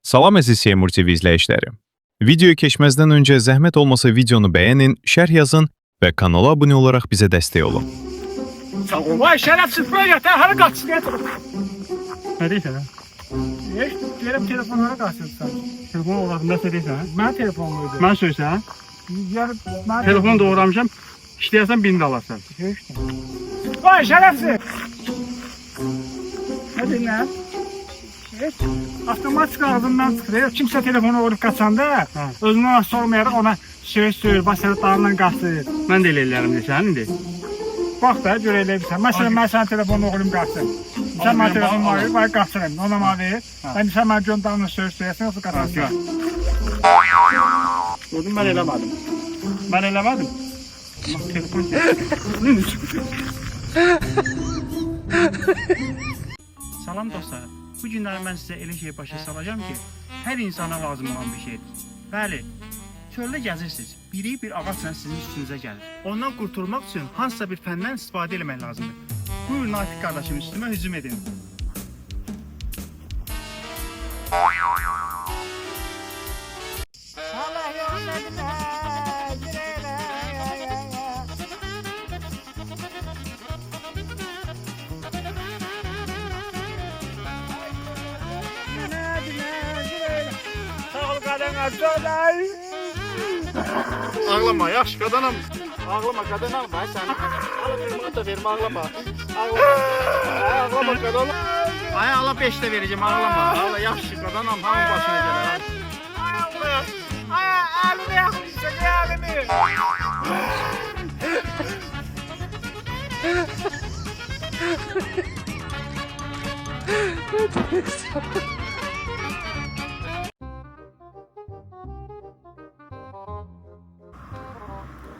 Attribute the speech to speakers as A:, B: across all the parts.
A: Salam əziz Seymur TV izləyiciləri. Videoya keçməzdən öncə zəhmət olmasa videonu bəyənin, şərh yazın və kanala abunə olaraq bizə dəstək olun.
B: Vay şerefsiz böyle yeter. Hadi kaç.
C: Ne diyorsun ha?
B: Hiç gelip telefonlara kaçıyorsun sen.
C: Telefon oğlanında ne diyorsun ha?
B: Ben telefonluydu.
C: Ben söylesen ha?
B: Yarın ben
C: Telefonu doğramışam. İstəyərsən birini də alarsan.
B: Vay şerefsiz. Ne diyeyim ya? Hiç. Avtomatik ağzından çıkıyor. Kimse telefonu vurup kaçanda özüne sormayarak ona söz basaratlarından kaçıyor.
C: Mən də elə eləyərəm desən indi.
B: Bak da göreylebilirsen. Mesela ben sana telefonu vurup kaçsın. Sen bana telefonu vurup ben kaçırım. Ona bana değil. Ben sen bana gönderme söz söylesin nasıl kaçarsın?
C: Gördün mən eləmədim. Mən eləmədim. Bak telefon Salam dostlar. Bu günləri mən sizə elə şey başa salacağım ki, hər insana lazım olan bir şeydir. Bəli, çöldə gəzirsiniz, biri bir ağaçla sizin üstünüzə gəlir. Ondan qurtulmaq üçün hansısa bir fəndən istifadə etmək lazımdır. Buyurun Natiq qardaşım, üstümə hücum edin.
B: Allah yollarına girelim. Sağ ol kadına söyley.
C: Ağlama, yaxşı qadanam. Ağlama, qadanam. Ay sən. Ala vermə də vermə, ağlama. Ağlama qadanam. Ay ala 5 də verəcəm, ağlama. Ala yaxşı qadanam, hamı başına gələr.
B: Ay Allah. Ay elini yakmışsın elini.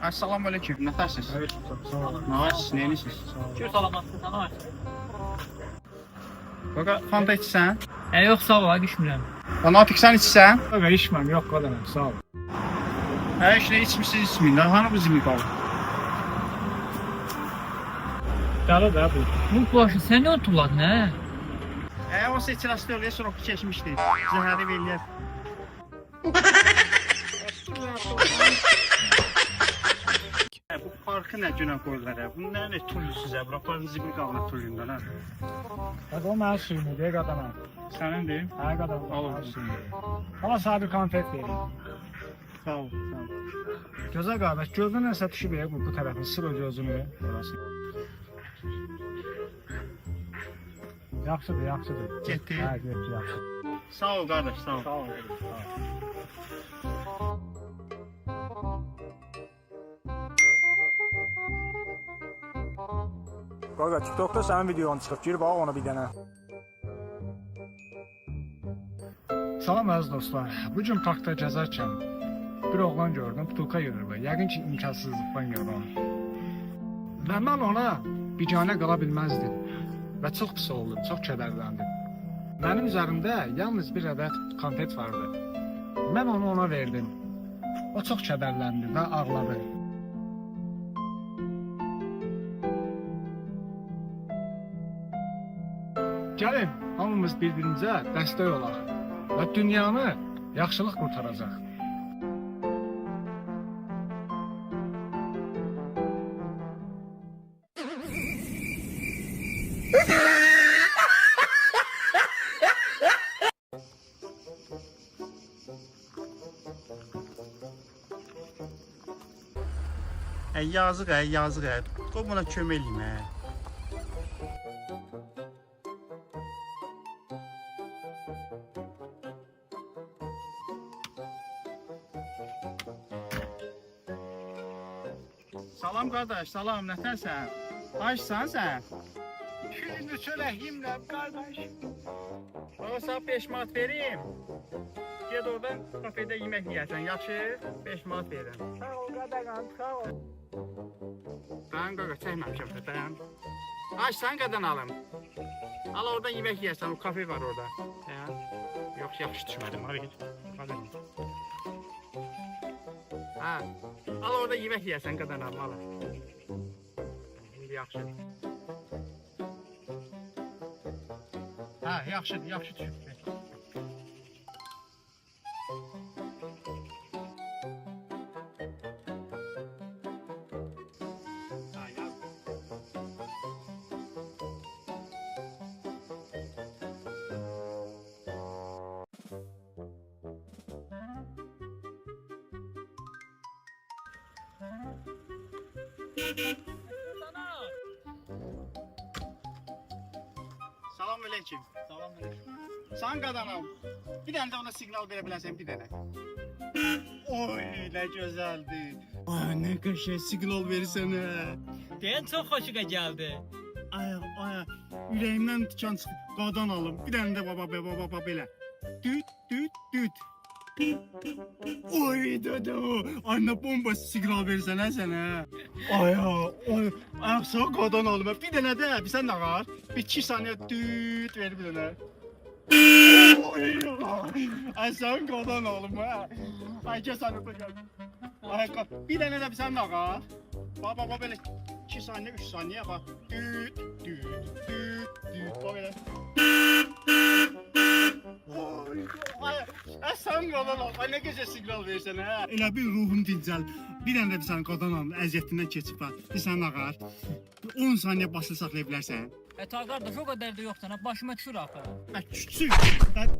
C: Assalamu aleyküm. Nətərsiniz?
B: Sağ ol.
C: Navaş, neyiniz?
D: Çok salamatlı sana var.
C: Baqa, fanta içsən?
D: Yok sağ ol, düşmürəm.
C: Natiq sən içsən?
B: Yok içmem yok kadına sağ ol.
C: Hə, işlə içmişsiniz, içməyin. Hanı bu zimi qaldı?
B: Deli de bu.
D: Bu başı sen ne oturladın he?
C: Hə, o seçiləsi öyle soruqlu keçmişdi. Zəhəri beləyər. Bu parkı nə günə qoyurlar hə? Bu nə tullüsüz hə? Bura parkın zimi qalına tulluyundan hə?
B: Bak o ben suyumu diye kadına.
C: Sənin deyim.
B: Her kadar
C: Al
B: var
C: olsun.
B: suyumu. Ama sana bir konfet vereyim.
C: Sağ ol, sağ ol.
B: Göze kardeş gözün nəsə düşüb bu tarafı sil o gözünü. Orası. Yaxşıdır, yaxşıdır.
C: Getdi.
B: Hə, getdi, yaxşı.
C: Sağ ol qardaş, sağ ol.
B: Sağ ol. Qaqa, TikTokda sənin videon çıxıb, gir bax ona bir dənə. Salam əziz dostlar. Bu gün parkda gəzərkən bir oğlan gördüm, butulka yürür və yəqin ki imkansızlıqdan gördüm onu. Və mən ona biganə qala bilməzdim və çox pis oldum, çox kədərləndim. Mənim üzərimdə yalnız bir ədəd konfet vardı. Mən onu ona verdim. O çox kədərləndi və ağladı. Gəlin, hamımız bir-birimizə dəstək olaq və dünyanı yaxşılıq qurtaracaq.
C: Yazıq hə, yazıq hə. Qoy buna kömək eləyim hə. Salam qardaş, salam, nətərsən? Açsan sən?
B: Şimdi çörəyim də qardaş.
C: Bana sana 5 manat vereyim. Ged oradan kafede yemek yiyersen, yaxşı? 5 manat verirəm.
B: Sağ ol qadağan, sağ ol.
C: Ben qaqa çəkməmişəm dayan. Açsan qadan alım. Al oradan yemek yiyersen, o kafe var orada. Dayan. Yox, yaxşı düşmədim, hadi. Qadan. Ha. Al orada yemek yiyersen qadan alım, al. İndi yaxşı. Ha, yaxşıdır, yaxşı düşüb. Salam aleyküm. Salam aleyküm. Sen qadanam. Bir dənə də ona siqnal verə bilərsən bir dənə. Oy, nə gözəldir. Ay, nə qəşəng siqnal verirsən hə.
D: Deyən çox xoşuna gəldi.
C: Ay, ürəyimdən tikan çıxdı. Qadan alım. Bir dənə də baba belə. Düt, düt, düt. Oy, dede o. Ay, nə bomba siqnal verirsən hə sənə. Ay, ayaqsa qadan alım. Bir dənə də, bir sən nə var? Bir 2 saniyə düt ver bir dənə. Ay, sən qadan alım hə. Ay, gəl sən öpə gəl. Ay, bir dənə də bir sən nə var? Baba belə 2 saniyə, 3 saniyə bax. Düt, düt, düt, düt. Bax belə. Ay, sən qadan al. Ay, nə gözəl siqnal verirsən hə. Elə bir ruhum dincəl. Bir dənə də bir sən qadan alım. Əziyyətindən keçib bax. Bir sən nə var? 10 saniyə başını saxlaya bilərsən.
D: Ta qardaş o qədər də yoxdur. Başıma düşür axı.
C: Küçük.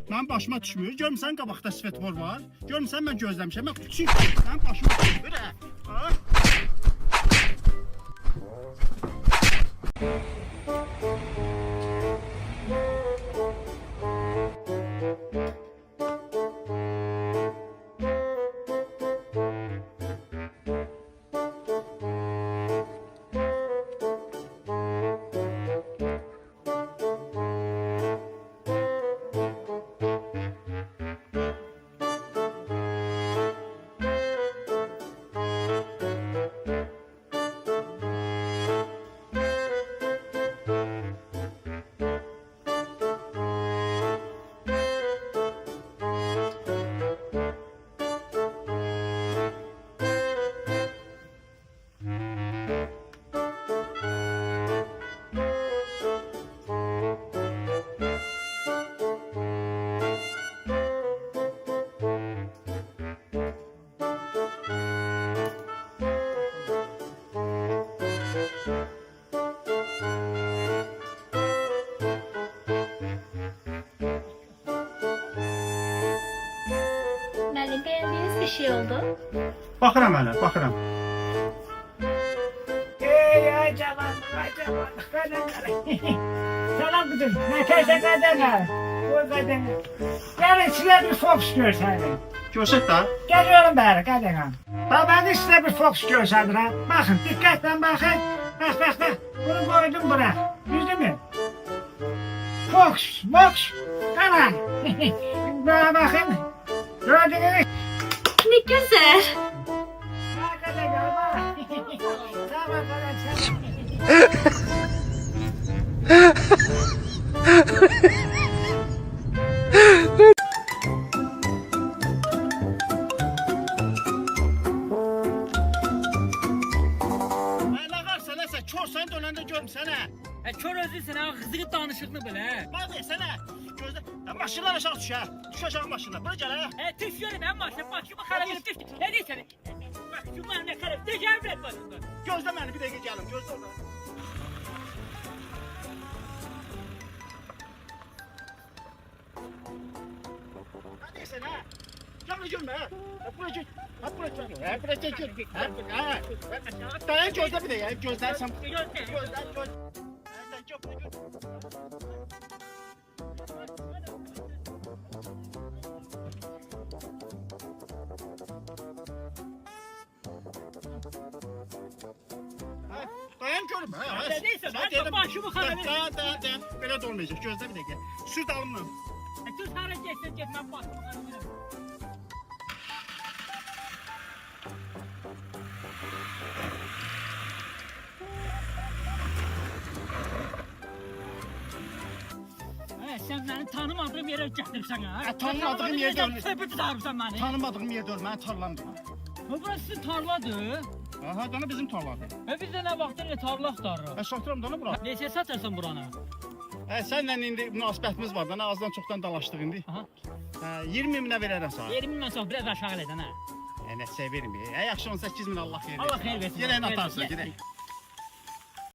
C: Mənim başıma düşmür. Görmüsən qabaqda svetfor var. Görmüsən mən gözləmişəm. Mən küçük. Mənim başıma düşmür hə. Ha?
E: Müəllim, bəyəndiyiniz bir şey oldu?
C: Baxıram hələ, baxıram.
B: Ay cavanlık, ay cavanlık, kadınlar. Selam kızım, neşeşe kadınlar. Bu kadınlar. Gelin size bir fox göstereyim.
C: Görsət də.
B: Geliyorum beri kadınlar. Ben size bir fox göstereyim. Bakın, dikkatle bakın. Bak. Bunu koydum buraya. Yüzdü mü? Fox, Tamam. Bana bakın. Gördünüz.
E: Ne güzel.
B: Bak kadınlar, bak. Tamam, tamam.
C: Ay, nə var sənəsə, körsən dönəndə görmüsən hə.
D: Kör özüsən ha, qızığı danışıqlı belə.
C: Bax, sənə. Gözlə. Maşınlar aşağı düş hə. Düş aşağı maşınlar. Bura gəl hə.
D: Düş görüm ben başımı xarab edib düş. Ne deyirsən? Bak şu mənə xarab, dəcəm rədd başımda.
C: Gözlə məni bir dəqiqə gəlim. Gözlə orada. Nə deyirsən hə? Gəl görmə hə. Bura gəl. Bura gəl. Bura gəl. Dayan gözlə bir dəqiqə. Gözlərsən. Gözlə. Dayan görüm hə.
D: Ne deyirsən? Ben başımı xarab edib.
C: Dayan. Belə də olmayacaq. Gözlə bir dəqiqə. Sür dalımdan.
D: Düz hara getsən get, mən başımı xarab edib. Sen beni tanımadığım yere getirsen ha.
C: Tanımadığım yerde öyle.
D: Söhbət tutarsan beni.
C: Tanımadığım yerdə ol. Mənim tarlamdır.
D: Burası sizin tarladır.
C: Aha, dana bizim tarladır.
D: Biz də nə vaxtdır tarla axtarırıq.
C: Satıram dana bura.
D: Neçə satarsan buranı?
C: Sənlə indi münasibətimiz var. Dana azdan çoxdan dalaşdıq indi.
D: Aha.
C: 20 minə verərəm sənə.
D: 20 min çox, biraz aşağı elədən ha.
C: Nəsə verim. Yaxşı 18 min Allah xeyir versin.
D: Allah xeyir versin.
C: Gedək atarsın, gedək.